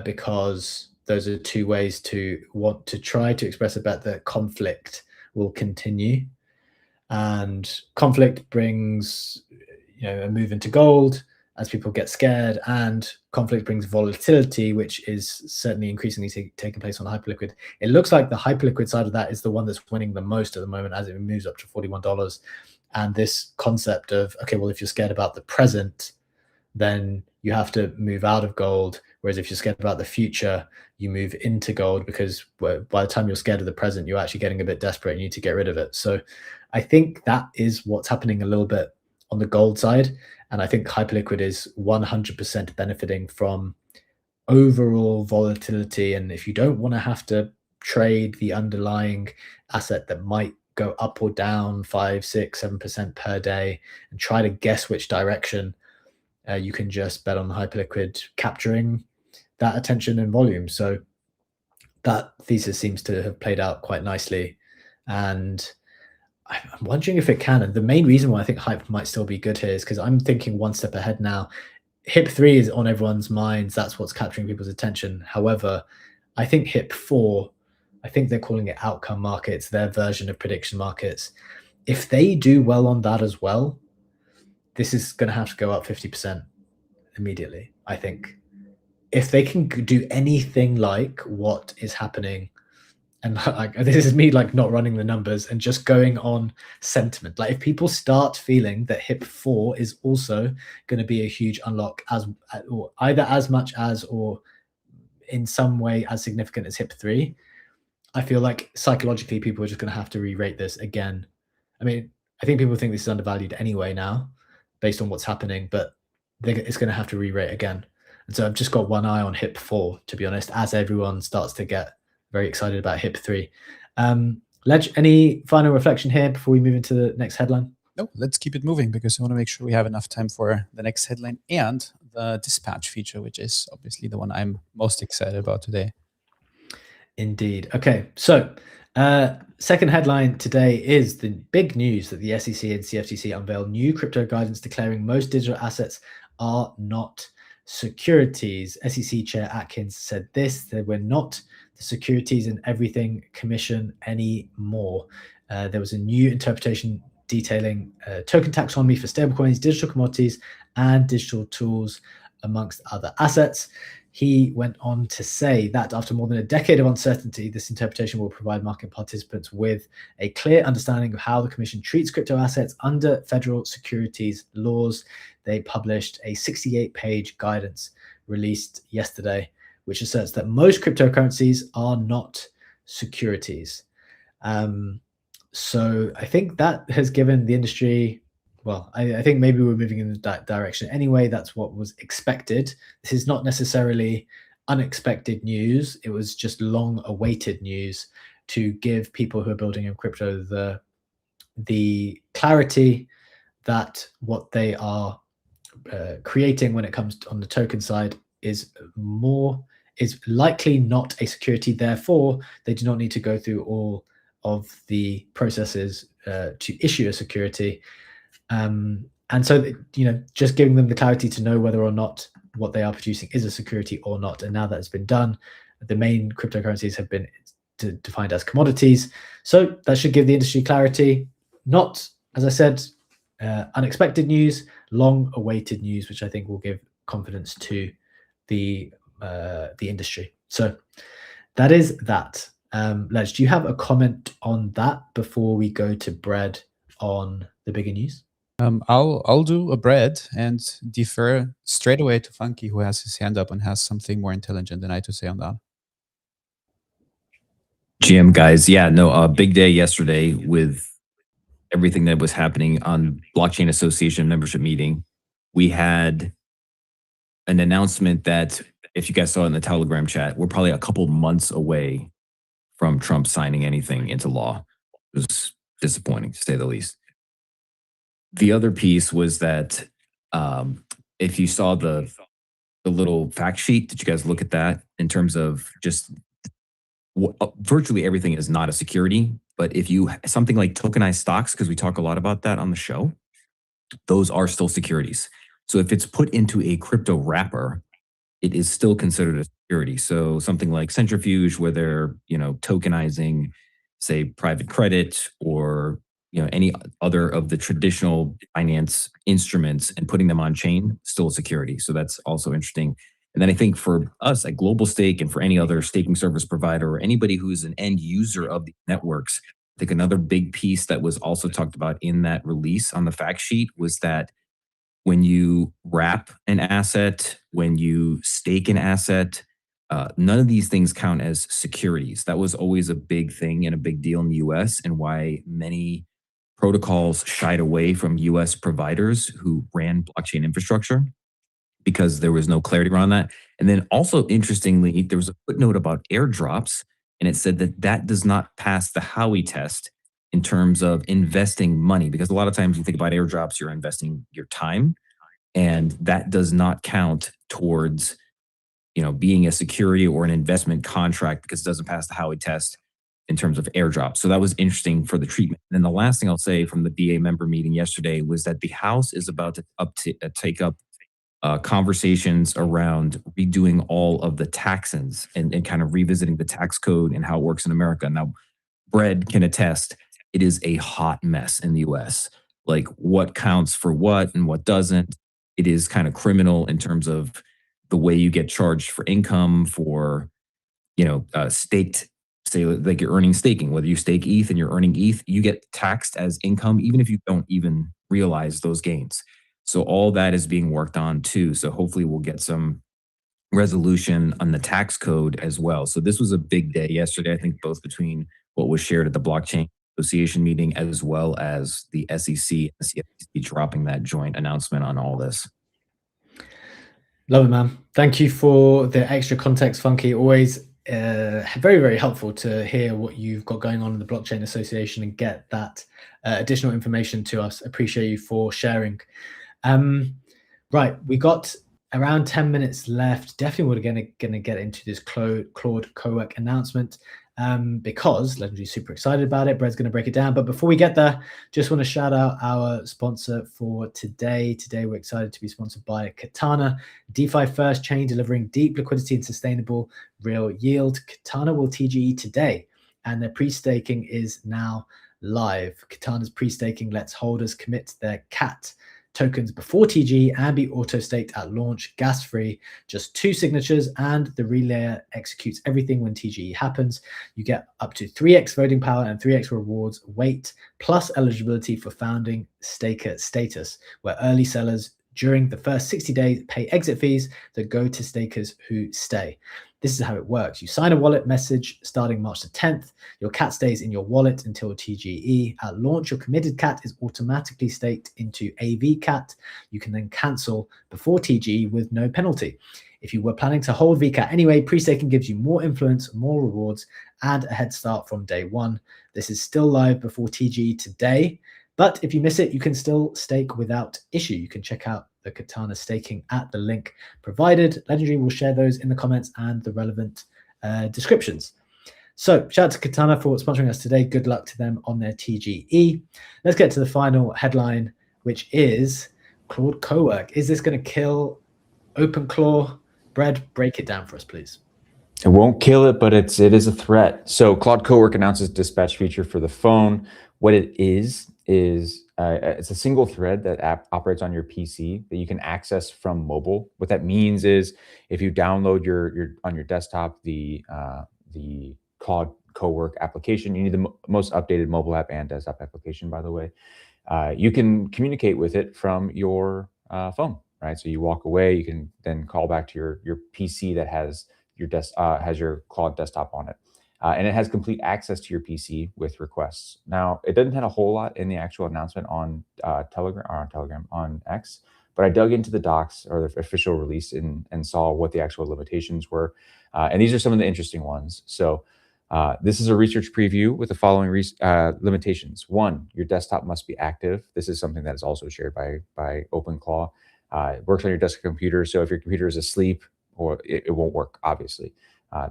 because those are two ways to want to try to express a bet that conflict will continue. And conflict brings, a move into gold as people get scared, and conflict brings volatility, which is certainly increasingly taking place on HyperLiquid. It looks like the HyperLiquid side of that is the one that's winning the most at the moment, as it moves up to $41. And this concept of, okay, well, if you're scared about the present, then you have to move out of gold. Whereas if you're scared about the future, you move into gold, because by the time you're scared of the present, you're actually getting a bit desperate and you need to get rid of it. So I think that is what's happening a little bit on the gold side. And I think HyperLiquid is 100% benefiting from overall volatility. And if you don't want to have to trade the underlying asset that might go up or down 5, 6, 7% per day and try to guess which direction, you can just bet on HyperLiquid capturing that attention and volume. So that thesis seems to have played out quite nicely. And I'm wondering if it can. And the main reason why I think Hype might still be good here is because I'm thinking one step ahead now. HIP3 is on everyone's minds. That's what's capturing people's attention. However, I think HIP4, I think they're calling it outcome markets, their version of prediction markets. If they do well on that as well, this is going to have to go up 50% immediately, I think. If they can do anything like what is happening, and like, this is me like not running the numbers and just going on sentiment. Like if people start feeling that HIP4 is also going to be a huge unlock, as or either as much as or in some way as significant as HIP3, I feel like psychologically people are just going to have to re-rate this again. I mean, I think people think this is undervalued anyway now based on what's happening, but it's going to have to re-rate again. And so I've just got one eye on HIP4, to be honest, as everyone starts to get very excited about HIP3. Ledge, any final reflection here before we move into the next headline? No, let's keep it moving because I want to make sure we have enough time for the next headline and the dispatch feature, which is obviously the one I'm most excited about today. Indeed. Okay, so second headline today is the big news that the SEC and CFTC unveiled new crypto guidance declaring most digital assets are not securities. SEC Chair Atkins said this, that we're not the Securities and Everything Commission anymore. There was a new interpretation detailing token taxonomy for stablecoins, digital commodities, and digital tools, amongst other assets. He went on to say that after more than a decade of uncertainty, this interpretation will provide market participants with a clear understanding of how the Commission treats crypto assets under federal securities laws. They published a 68-page guidance released yesterday, which asserts that most cryptocurrencies are not securities. So I think that has given the industry, well, I think maybe we're moving in that direction anyway. That's what was expected. This is not necessarily unexpected news. It was just long-awaited news to give people who are building in crypto the clarity that what they are creating when it comes to, on the token side is likely not a security. Therefore, they do not need to go through all of the processes to issue a security. And so, just giving them the clarity to know whether or not what they are producing is a security or not. And now that has been done, the main cryptocurrencies have been defined as commodities. So that should give the industry clarity. Not, as I said, unexpected news, long-awaited news, which I think will give confidence to the industry. So that is that. Les, do you have a comment on that before we go to Bread on the bigger news? I'll do a bread and defer straight away to Phunky, who has his hand up and has something more intelligent than I to say on that. GM guys, yeah, no, a big day yesterday with everything that was happening on Blockchain Association membership meeting. We had an announcement that, if you guys saw it in the Telegram chat, we're probably a couple months away from Trump signing anything into law. It was disappointing, to say the least. The other piece was that if you saw the little fact sheet, did you guys look at that in terms of just virtually everything is not a security, but if you something like tokenized stocks, because we talk a lot about that on the show, those are still securities. So if it's put into a crypto wrapper, it is still considered a security. So something like Centrifuge, where they're tokenizing, say, private credit or any other of the traditional finance instruments and putting them on chain, still a security. So that's also interesting. And then I think for us at Global Stake and for any other staking service provider or anybody who's an end user of the networks, I think another big piece that was also talked about in that release on the fact sheet was that when you wrap an asset, when you stake an asset, none of these things count as securities. That was always a big thing and a big deal in the US, and why many protocols shied away from US providers who ran blockchain infrastructure, because there was no clarity around that. And then also, interestingly, there was a footnote about airdrops, and it said that that does not pass the Howey test in terms of investing money, because a lot of times you think about airdrops, you're investing your time, and that does not count towards, you know, being a security or an investment contract, because it doesn't pass the Howey test in terms of airdrop. So that was interesting for the treatment. And then the last thing I'll say from the BA member meeting yesterday was that the House is about to take up conversations around redoing all of the taxons, and kind of revisiting the tax code and how it works in America. Now, Brad can attest, it is a hot mess in the US. Like, what counts for what and what doesn't. It is kind of criminal in terms of the way you get charged for income, for, you know, staked, say like you're earning staking, whether you stake ETH and you're earning ETH, you get taxed as income, even if you don't even realize those gains. So all that is being worked on too. So hopefully we'll get some resolution on the tax code as well. So this was a big day yesterday, I think, both between what was shared at the Blockchain Association meeting, as well as the SEC and CFTC dropping that joint announcement on all this. Love it, man. Thank you for the extra context, Phunky. Always very, very helpful to hear what you've got going on in the Blockchain Association and get that additional information to us. Appreciate you for sharing. Right, we got around 10 minutes left. Definitely we're gonna get into this Claude Cowork announcement, because Legendary's super excited about it. Brad's gonna break it down. But before we get there, just want to shout out our sponsor for today. Today we're excited to be sponsored by Katana, DeFi first chain delivering deep liquidity and sustainable real yield. Katana will TGE today, and their pre-staking is now live. Katana's pre-staking lets holders commit their CAT tokens before TG and be auto-staked at launch, gas-free, just 2 signatures, and the relayer executes everything when TGE happens. You get up to 3x voting power and 3x rewards weight, plus eligibility for founding staker status, where early sellers during the first 60 days pay exit fees that go to stakers who stay. This is how it works. You sign a wallet message starting March the 10th. Your CAT stays in your wallet until TGE. At launch, your committed CAT is automatically staked into AV CAT. You can then cancel before TGE with no penalty. If you were planning to hold VCAT anyway, pre-staking gives you more influence, more rewards, and a head start from day one. This is still live before TGE today, but if you miss it, you can still stake without issue. You can check out the Katana staking at the link provided. Legendary will share those in the comments and the relevant descriptions. So shout out to Katana for sponsoring us today. Good luck to them on their TGE. Let's get to the final headline, which is Claude Cowork. Is this going to kill OpenClaw? Brad, break it down for us, please. It won't kill it, but it is a threat. So Claude Cowork announces dispatch feature for the phone. What it is it's a single thread that operates on your PC that you can access from mobile. What that means is if you download on your desktop the Claude Cowork application, you need the most updated mobile app and desktop application, by the way. You can communicate with it from your phone, right? So you walk away, you can then call back to your PC that has your Claude desktop on it. And it has complete access to your PC with requests. Now, it doesn't have a whole lot in the actual announcement on on X, but I dug into the docs or the official release and saw what the actual limitations were. And these are some of the interesting ones. So this is a research preview with the following limitations. 1, your desktop must be active. This is something that is also shared by OpenClaw. It works on your desktop computer. So if your computer is asleep, or it won't work, obviously.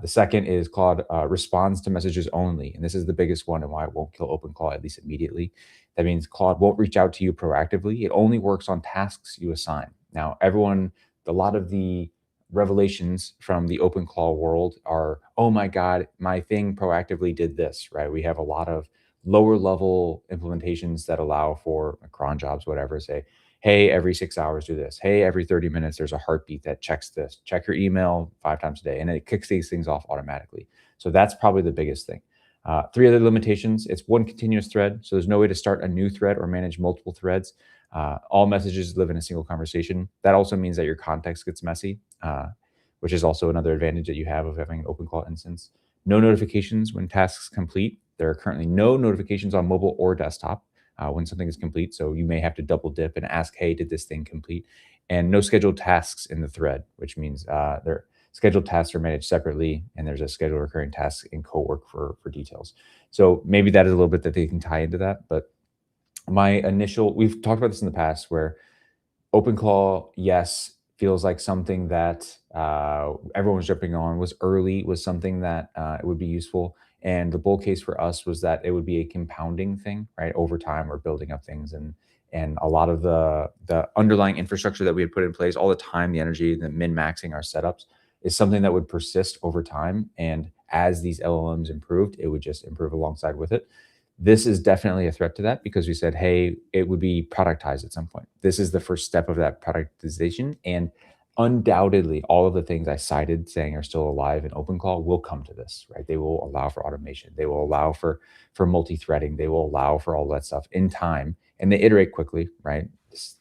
The second is Claude responds to messages only. And this is the biggest one and why it won't kill OpenClaw, at least immediately. That means Claude won't reach out to you proactively. It only works on tasks you assign. Now, a lot of the revelations from the OpenClaw world are, oh my God, my thing proactively did this, right? We have a lot of lower level implementations that allow for cron jobs, whatever, say, hey, every 6 hours do this. Hey, every 30 minutes, there's a heartbeat that checks this. Check your email 5 times a day. And it kicks these things off automatically. So that's probably the biggest thing. 3 other limitations. It's one continuous thread. So there's no way to start a new thread or manage multiple threads. All messages live in a single conversation. That also means that your context gets messy, which is also another advantage that you have of having an OpenClaw instance. No notifications when tasks complete. There are currently no notifications on mobile or desktop when something is complete. So you may have to double dip and ask, hey, did this thing complete? And no scheduled tasks in the thread, which means scheduled tasks are managed separately, and there's a scheduled recurring task in Cowork for details. So maybe that is a little bit that they can tie into that. But we've talked about this in the past where OpenClaw, yes, feels like something that everyone was jumping on, was early, was something that it would be useful. And the bull case for us was that it would be a compounding thing, right? Over time, we're building up things, and a lot of the underlying infrastructure that we had put in place, all the time, the energy, the min-maxing our setups is something that would persist over time. And as these LLMs improved, it would just improve alongside with it. This is definitely a threat to that because we said, hey, it would be productized at some point. This is the first step of that productization. And undoubtedly, all of the things I cited saying are still alive in OpenClaw will come to this, right? They will allow for automation. They will allow for multi-threading. They will allow for all that stuff in time. And they iterate quickly, right? This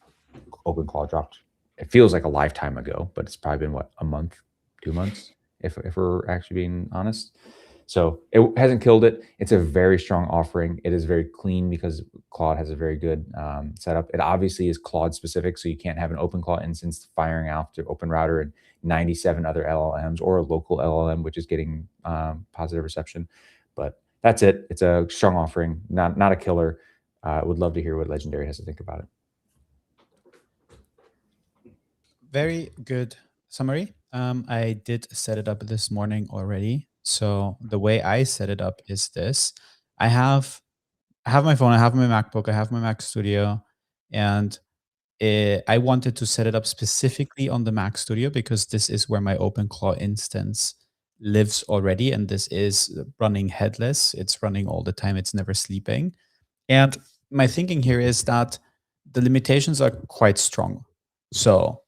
OpenClaw dropped, it feels like a lifetime ago, but it's probably been, what, a month, 2 months, if we're actually being honest. So it hasn't killed it. It's a very strong offering. It is very clean because Claude has a very good setup. It obviously is Claude specific, so you can't have an OpenClaw instance firing out to OpenRouter and 97 other LLMs or a local LLM, which is getting positive reception. But that's it. It's a strong offering, not a killer. Would love to hear what Legendary has to think about it. Very good summary. I did set it up this morning already. So the way I set it up is this. I have my phone, I have my MacBook, I have my Mac Studio, and I wanted to set it up specifically on the Mac Studio because this is where my OpenClaw instance lives already, and this is running headless. It's running all the time. It's never sleeping. And my thinking here is that the limitations are quite strong. So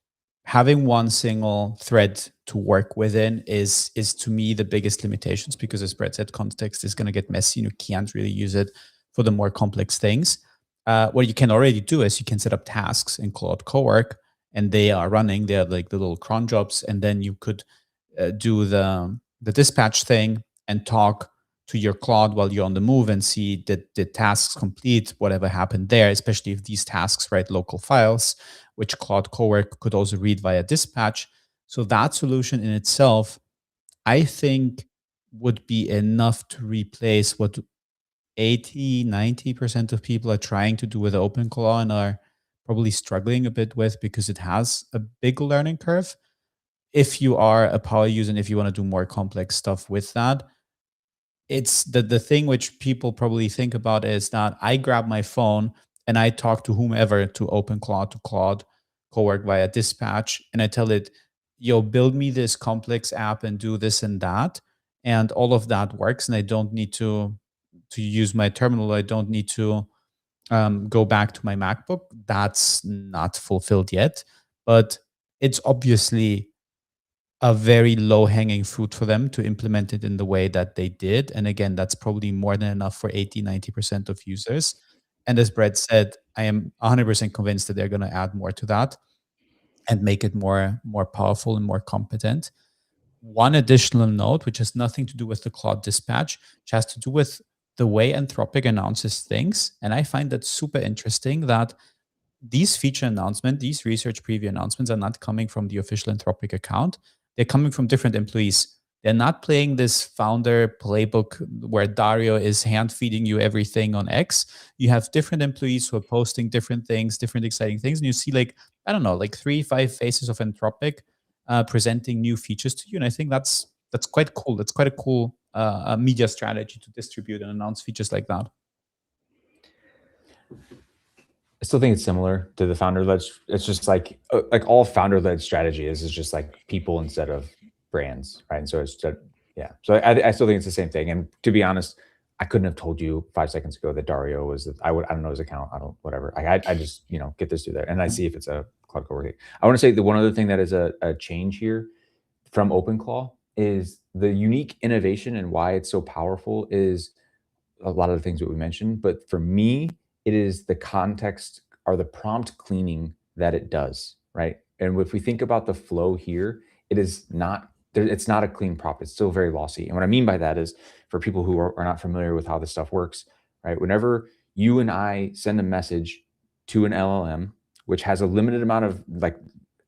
having one single thread to work within is to me the biggest limitations, because as Brett said, context is going to get messy. You can't really use it for the more complex things. What you can already do is you can set up tasks in Claude Cowork, and they are running. They are like the little cron jobs, and then you could do the dispatch thing and talk to your Claude while you're on the move and see did the tasks complete, whatever happened there, especially if these tasks write local files, which Claude Cowork could also read via dispatch. So that solution in itself, I think, would be enough to replace what 80-90% of people are trying to do with OpenClaw and are probably struggling a bit with, because it has a big learning curve. If you are a power user and if you want to do more complex stuff with that, it's the thing which people probably think about is that I grab my phone and I talk to whomever, to OpenClaw, to Claude Cowork via dispatch, and I tell it, yo, build me this complex app and do this and that. And all of that works. And I don't need to use my terminal. I don't need to go back to my MacBook. That's not fulfilled yet. But it's obviously a very low-hanging fruit for them to implement it in the way that they did. And again, that's probably more than enough for 80-90% of users. And as Brett said, I am 100% convinced that they're going to add more to that and make it more powerful and more competent. One additional note, which has nothing to do with the Claude dispatch, which has to do with the way Anthropic announces things. And I find that super interesting that these feature announcements, these research preview announcements are not coming from the official Anthropic account. They're coming from different employees. They're not playing this founder playbook where Dario is hand feeding you everything on X. You have different employees who are posting different things, different exciting things. And you see, like, I don't know, like 3-5 faces of Anthropic presenting new features to you. And I think that's quite cool. That's quite a cool media strategy to distribute and announce features like that. I still think it's similar to the founder-led. It's just like all founder-led strategy is just like people instead of brands, right? And so it's just, yeah. So I still think it's the same thing. And to be honest, I couldn't have told you 5 seconds ago that Dario was. I don't know his account. Whatever. I just get this through there, and I see if it's a Claude Cowork. I want to say the one other thing that is a change here from OpenClaw is the unique innovation, and why it's so powerful is a lot of the things that we mentioned. But for me, it is the context are the prompt cleaning that it does, right? And if we think about the flow here, it's not a clean prompt. It's still very lossy. And what I mean by that is, for people who are not familiar with how this stuff works, right? Whenever you and I send a message to an LLM, which has a limited amount of, like,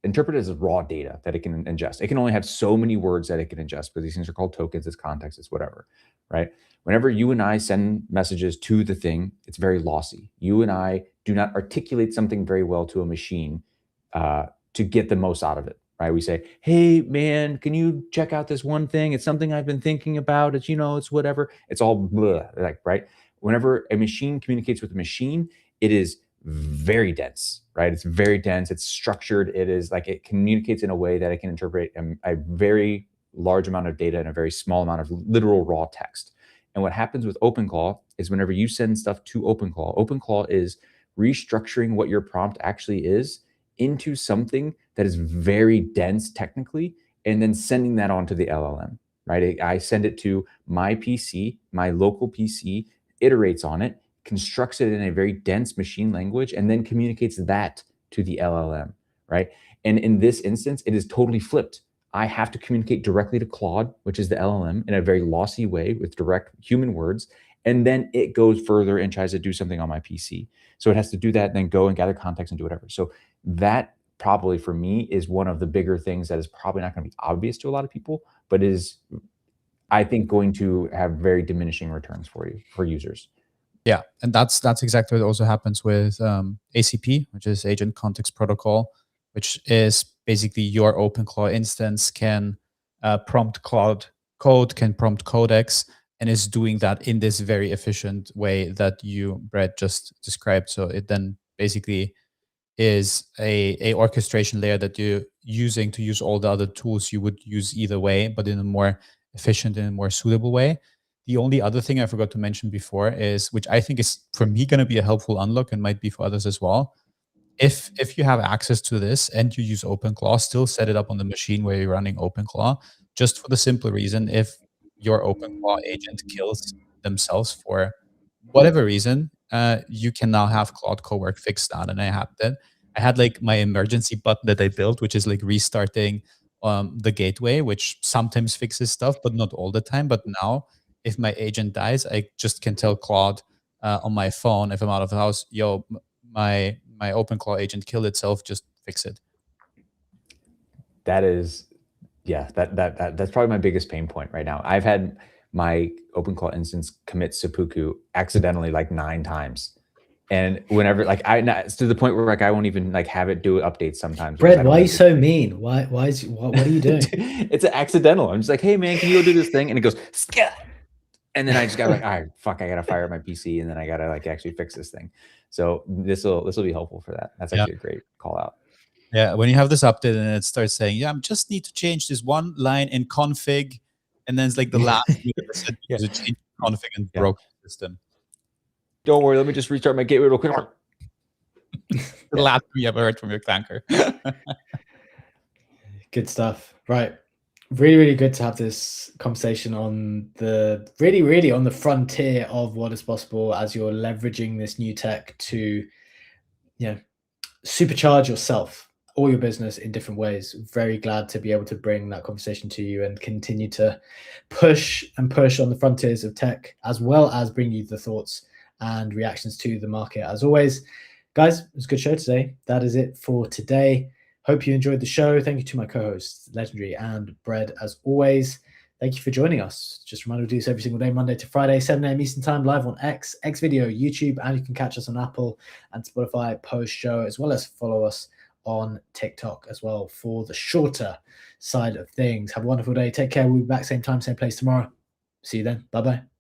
interpret it as raw data that it can ingest. It can only have so many words that it can ingest, but these things are called tokens, it's context, it's whatever, right? Whenever you and I send messages to the thing, it's very lossy. You and I do not articulate something very well to a machine to get the most out of it, right? We say, hey, man, can you check out this one thing? It's something I've been thinking about. It's, it's whatever. It's all blah, like, right? Whenever a machine communicates with a machine, it is very dense, right? It's very dense. It's structured. It is like, it communicates in a way that it can interpret a very large amount of data in a very small amount of literal raw text. And what happens with OpenClaw is whenever you send stuff to OpenClaw, OpenClaw is restructuring what your prompt actually is into something that is very dense technically, and then sending that on to the LLM, right? I send it to my PC, my local PC, iterates on it, constructs it in a very dense machine language, and then communicates that to the LLM, right? And in this instance, it is totally flipped. I have to communicate directly to Claude, which is the LLM, in a very lossy way with direct human words. And then it goes further and tries to do something on my PC. So it has to do that and then go and gather context and do whatever. So that probably for me is one of the bigger things that is probably not going to be obvious to a lot of people, but is, I think, going to have very diminishing returns for users. Yeah, and that's exactly what also happens with ACP, which is Agent Context Protocol, which is basically your OpenClaw instance can prompt Claude code, can prompt Codex, and is doing that in this very efficient way that you, Brett, just described. So it then basically is a orchestration layer that you're using to use all the other tools you would use either way, but in a more efficient and more suitable way. The only other thing I forgot to mention before is, which I think is for me going to be a helpful unlock and might be for others as well. If you have access to this and you use OpenClaw, still set it up on the machine where you're running OpenClaw, just for the simple reason, if your OpenClaw agent kills themselves for whatever reason, you can now have Claude Cowork fix that. And I had like my emergency button that I built, which is like restarting the gateway, which sometimes fixes stuff, but not all the time. But now, if my agent dies, I just can tell Claude on my phone, if I'm out of the house, yo, my OpenClaw agent killed itself, just fix it. That is, yeah, that's probably my biggest pain point right now. I've had my OpenClaw instance commit seppuku accidentally like 9 times. And whenever, like, it's to the point where like I won't even like have it do updates sometimes. Brett, why are you so mean? What are you doing? It's an accidental. I'm just like, hey man, can you go do this thing? And it goes, Scat! And then I just got like, all right, fuck, I gotta fire up my PC, and then I gotta like actually fix this thing. So this will be helpful for that. That's actually a great call out. Yeah, when you have this update and it starts saying, yeah, I just need to change this one line in config, and then it's like the last thing that said because it changed config and broke the system. Don't worry, let me just restart my gateway real quick. The last thing you ever heard from your tanker. Good stuff. Right. Really, really good to have this conversation on the really on the frontier of what is possible as you're leveraging this new tech to, supercharge yourself, all your business in different ways. Very glad to be able to bring that conversation to you and continue to push on the frontiers of tech, as well as bring you the thoughts and reactions to the market. As always, guys, it was a good show today. That is it for today. Hope you enjoyed the show. Thank you to my co-hosts, Legendary and Bread, as always. Thank you for joining us. Just a reminder, we do this every single day, Monday to Friday, 7 a.m. Eastern Time, live on X Video, YouTube, and you can catch us on Apple and Spotify post-show, as well as follow us on TikTok as well for the shorter side of things. Have a wonderful day. Take care. We'll be back same time, same place tomorrow. See you then. Bye-bye.